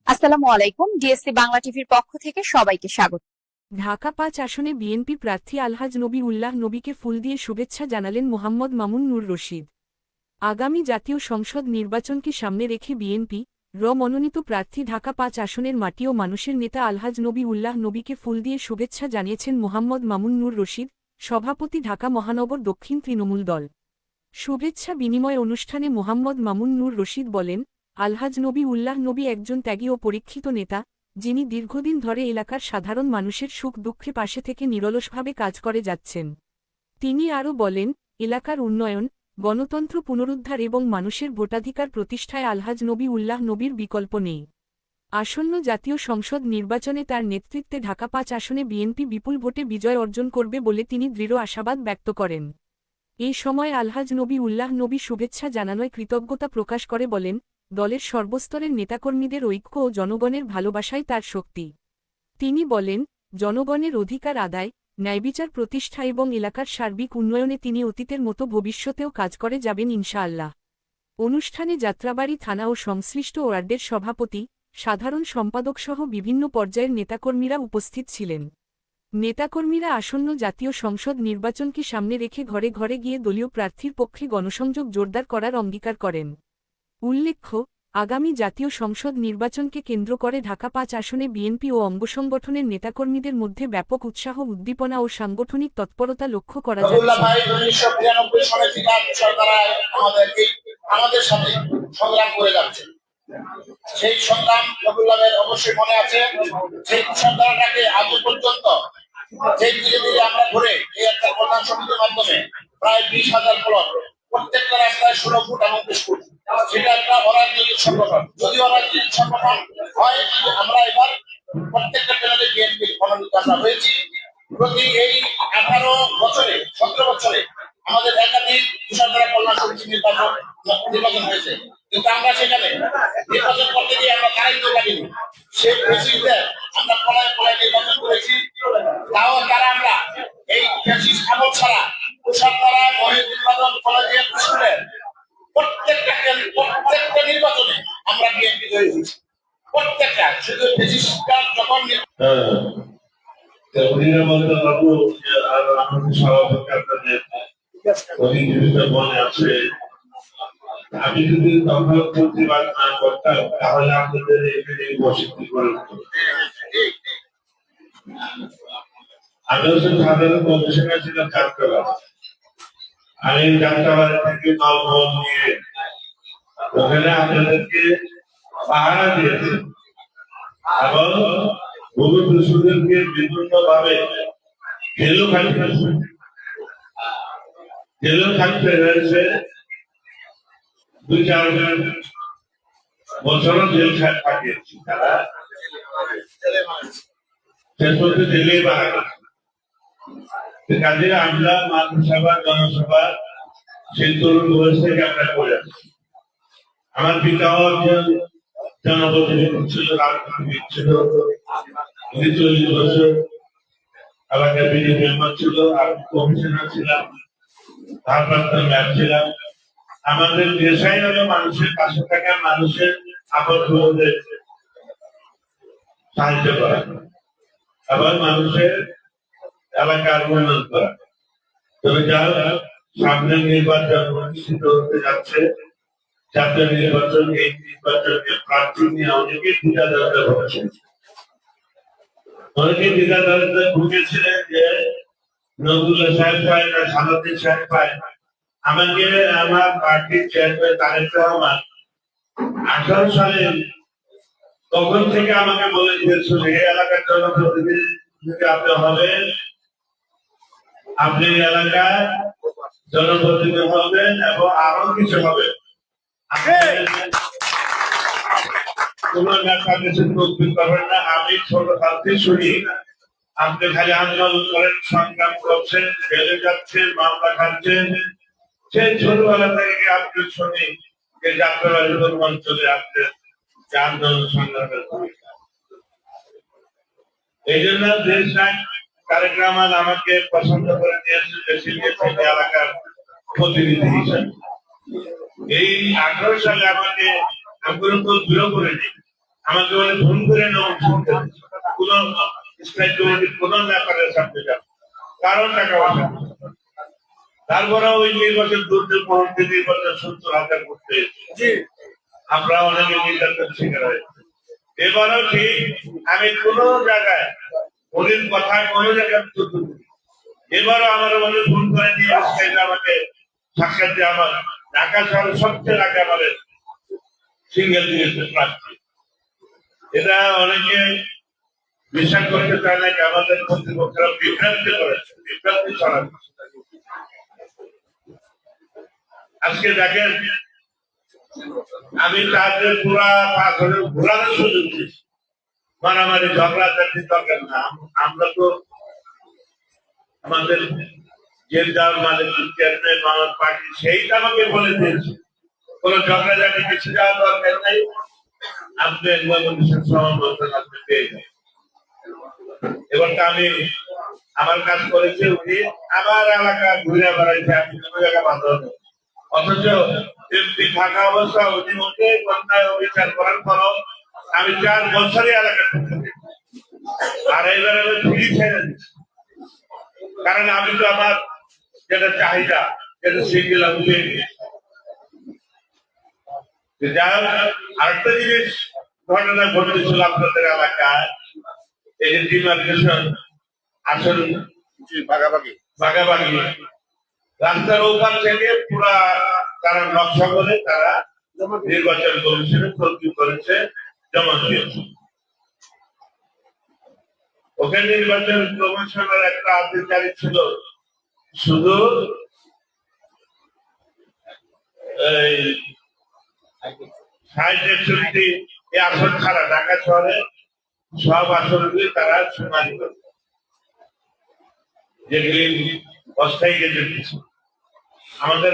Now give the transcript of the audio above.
আসসালামু আলাইকুম। ডিএসসি বাংলা টিভির পক্ষ থেকে সবাইকে স্বাগত। ঢাকা-৫ আসনে বিএনপি প্রার্থী আলহাজ নবী উল্লাহ নবীকে ফুল দিয়ে শুভেচ্ছা জানালেন মোহাম্মদ মামুন নুর রশিদ। আগামী জাতীয় সংসদ নির্বাচনকে সামনে রেখে বিএনপি মনোনীত প্রার্থী ঢাকা-৫ আসনের মাটি ও মানুষের নেতা আলহাজ নবী উল্লাহ নবীকে ফুল দিয়ে শুভেচ্ছা জানিয়েছেন মোহাম্মদ মামুন নুর রশিদ, সভাপতি ঢাকা মহানগর দক্ষিণ তৃণমূল দল। শুভেচ্ছা বিনিময় অনুষ্ঠানে মোহাম্মদ মামুন নুর রশিদ বলেন, আলহাজ নবী উল্লাহ নবী একজন ত্যাগী ও পরীক্ষিত নেতা, যিনি দীর্ঘদিন ধরে এলাকার সাধারণ মানুষের সুখ দুঃখে পাশে থেকে নিরলসভাবে কাজ করে যাচ্ছেন। তিনি আরও বলেন, এলাকার উন্নয়ন, গণতন্ত্র পুনরুদ্ধার এবং মানুষের ভোটাধিকার প্রতিষ্ঠায় আলহাজ নবী উল্লাহ নবীর বিকল্প নেই। আসন্ন জাতীয় সংসদ নির্বাচনে তার নেতৃত্বে ঢাকা-৫ আসনে বিএনপি বিপুল ভোটে বিজয় অর্জন করবে বলে তিনি দৃঢ় আশাবাদ ব্যক্ত করেন। এই সময় আলহাজ নবী উল্লাহ নবী শুভেচ্ছা জানানোয় কৃতজ্ঞতা প্রকাশ করে বলেন, দলের সর্বস্তরের নেতাকর্মীদের ঐক্য ও জনগণের ভালোবাসাই তার শক্তি। তিনি বলেন, জনগণের অধিকার আদায়, ন্যায়বিচার প্রতিষ্ঠা এবং এলাকার সার্বিক উন্নয়নে তিনি অতীতের মতো ভবিষ্যতেও কাজ করে যাবেন ইনশাআল্লাহ। অনুষ্ঠানে যাত্রাবাড়ী থানা ও সংশ্লিষ্ট ওয়ার্ডের সভাপতি, সাধারণ সম্পাদকসহ বিভিন্ন পর্যায়ের নেতাকর্মীরা উপস্থিত ছিলেন। নেতাকর্মীরা আসন্ন জাতীয় সংসদ নির্বাচনকে সামনে রেখে ঘরে ঘরে গিয়ে দলীয় প্রার্থীর পক্ষে গণসংযোগ জোরদার করার অঙ্গীকার করেন। উল্লেখ্য, আগামী জাতীয় সংসদ নির্বাচনকে কেন্দ্র করে ঢাকা-৫ আসনে বিএনপি ও অঙ্গসংগঠনের নেতাকর্মীদের মধ্যে ব্যাপক উৎসাহ উদ্দীপনা ও সাংগঠনিক তৎপরতা লক্ষ্য করা যাচ্ছে। সেই সংগ্রাম রবুল্লাহের অবশ্যই মনে আছে। সেই সংগ্রামটাকে আজ পর্যন্ত যে ধীরে ধীরে আমরা ঘুরে এই একটা প্রধান সমিতির মাধ্যমে প্রায় 20,000 প্লট, প্রত্যেকটা রাস্তায় 16 ফুট এবং 20 ফুট, সেটা একটা অরাজনৈতিক সংগঠন। যদি অরাজনৈতিক সংগঠন হয়, আমরা এবার প্রত্যেকটা প্যানেলে বিএনপির মনোনীত আমরা হয়েছি। প্রতি এই 18 বছরে 17 বছরে আমাদের একাধিক কৃষকরা কল্যাণ সমিতি নির্বাচন হয়েছে, কিন্তু আমরা সেখানে নির্বাচন করতে গিয়ে আমরা কারাইতে পারিনি। সেই ফ্যাসিস্টদের আমরা পলায় পলায় নির্বাচন করেছি। তাও তারা আমরা এই ফ্যাসিস্ট আমল ছাড়া কুষারপাড়া মহিউদ্দিন কলেজের স্কুলের প্রত্যেকটা নির্বাচনে আমরা বিএনপি জয়ী হয়েছি। প্রত্যেকটা শুধু ফ্যাসিস্টরা যখন মনে আছে, আমি যদি তখন প্রতিবাদ না করতাম তাহলে আপনাদের এখানে বসতি করে আমি হচ্ছে সাধারণ কমিশনার ছিলাম যাত্রাবাড়ি। আমি যাত্রাবাড়ি থেকে দলবল নিয়ে ওখানে আপনাদেরকে পাহারা দিয়েছি এবং ভূমি দস্যুদেরকে বিভিন্ন ভাবে জেলও খাটতে হয়েছে। 2-4 বছর জেল কাটিয়েছি। তারা শেষ পর্যন্ত জেলেই বাড়া কাজে আমরা মাতৃসভা জনসভা সেই তরুণ বয়স থেকে আমরা করে আসছি। আমার পিতাও একজন জনপ্রতিনিধি ছিল, রাজনীতিবিদ ছিল, 40 বছর আমাকে বিডি মেম্বার ছিল, আমি কমিশনার ছিলাম, ভারপ্রাপ্ত মেয়র ছিলাম। আমাদের দেশাই হলো মানুষের পাশে থাকা, মানুষের আপদগুলোতে সাহায্য করা এবং মানুষের এলাকার উন্নয়ন করা। তবে যারা সামনে নির্বাচন অনুষ্ঠিত হতে যাচ্ছে, জাতীয় নির্বাচন, এই নির্বাচনকে প্রার্থী নিয়ে অনেকে দ্বিধাদ্বন্দ্বে ভুগেছেন। অনেকে দ্বিধাদ্বন্দ্বে ভুগেছিলেন যে নজরুল সাহেব পায় না সালাউদ্দিন সাহেব পায়। আমাকে আমার পার্টির চেয়ারম্যান তারেক রহমান 18 সালে তখন থেকে আমাকে বলে দিয়েছিল, এই এলাকার জনপ্রতিনিধি যদি আপনি হবেন, আপনি এলাকায় জনপ্রতিনিধি হবেন এবং আরো কিছু হবে। আমি ছোট থাকতে শুনি আপনি খালি আন্দোলন করেন, সংগ্রাম করছেন, জেলে যাচ্ছেন, মামলা খাচ্ছেন। সেই ছোটবেলা থেকে আপনি শুনি যে যাত্রাবাড়ি অঞ্চলে আপনার আন্দোলন সংগ্রামের ভূমিকা। এই জন্য দেশ নায়ক তারেক রহমান আমাকে পছন্দ করে নিয়েছে এলাকার প্রতিনিধি হিসেবে। এই 18 সালে আমাকে আমি কোনো দৃঢ় করেনি, আমাকে বলে ফোন করে নাও, কোন স্থায়ী কমিটির কোন ব্যাপারের সামনে যাও, কারণ টাকা পয়সা। তারপরে ওই নির্বাচন দুর্যোগ মুহূর্তে নির্বাচন 70,000 করতে আমরা অনেকে নির্যাতন শিকার হয়েছি। এবারও ঠিক আমি কোন জায়গায় ওদের কথা কোনো জায়গায় এবারও আমার মনে ফোন করে নিয়ে আসছে, আমাকে সাক্ষাৎ দিয়ে আমার ঢাকা শহরে সবচেয়ে আগে আমাদের সিঙ্গেল দিয়েছে প্রার্থী। এটা অনেকে বিশ্বাস করতে চায় না, আমাদের কর্তৃপক্ষরা বিভ্রান্তি করেছে, বিভ্রান্তি ছড়াচ্ছে। আজকে দেখেন আমি তাদের পুরা পাথরে ঘোরানোর সুযোগ দিচ্ছি, মারামারি ঝগড়া চাকরি দরকার না। আমরা তো আমাদের যে যার মালিক চেয়ারম্যান আমার পার্টি সেইটা আমাকে বলে দিয়েছে, কোন ঝগড়া ঝাঁটি কিছু যাওয়ার দরকার নাই, আপনি সমাবেশন আপনি পেয়ে যাবেন। এবারটা আমি আমার কাজ করেছি, উনি আমার এলাকা ঘুরে বেড়াইছে, আমি কোনো জায়গা বাধা নেই। অথচ এমপি থাকা অবস্থা উনি ওকে অন্যায় অবিচার করার পরও আমি 4 বছরই এলাকা থাকতে, আর এবার আমি ফ্রি ছেড়ে দিচ্ছি। কারণ আমি তো আমার যেটা চাহিদা যেটা সিঙ্গেল আমি পেয়ে গেছি। যাই হোক, আরেকটা জিনিস ঘটনা ঘটেছিল আপনাদের এলাকায়, এই যে ডিমার্কেশন আসল ভাগাভাগি রাস্তার ওপার থেকে পুরা তারা নকশা করে তারা নির্বাচন কমিশনে তলবি করেছে, জমা দিয়েছে। ওখানে নির্বাচন কমিশনের একটা আধিকারিক ছিল, শুধু এই 60-61 আসন ছাড়া ঢাকা শহরে সব আসনগুলি তারা শুনানি করে, যেগুলি অস্থায়ী গেজেট আমাদের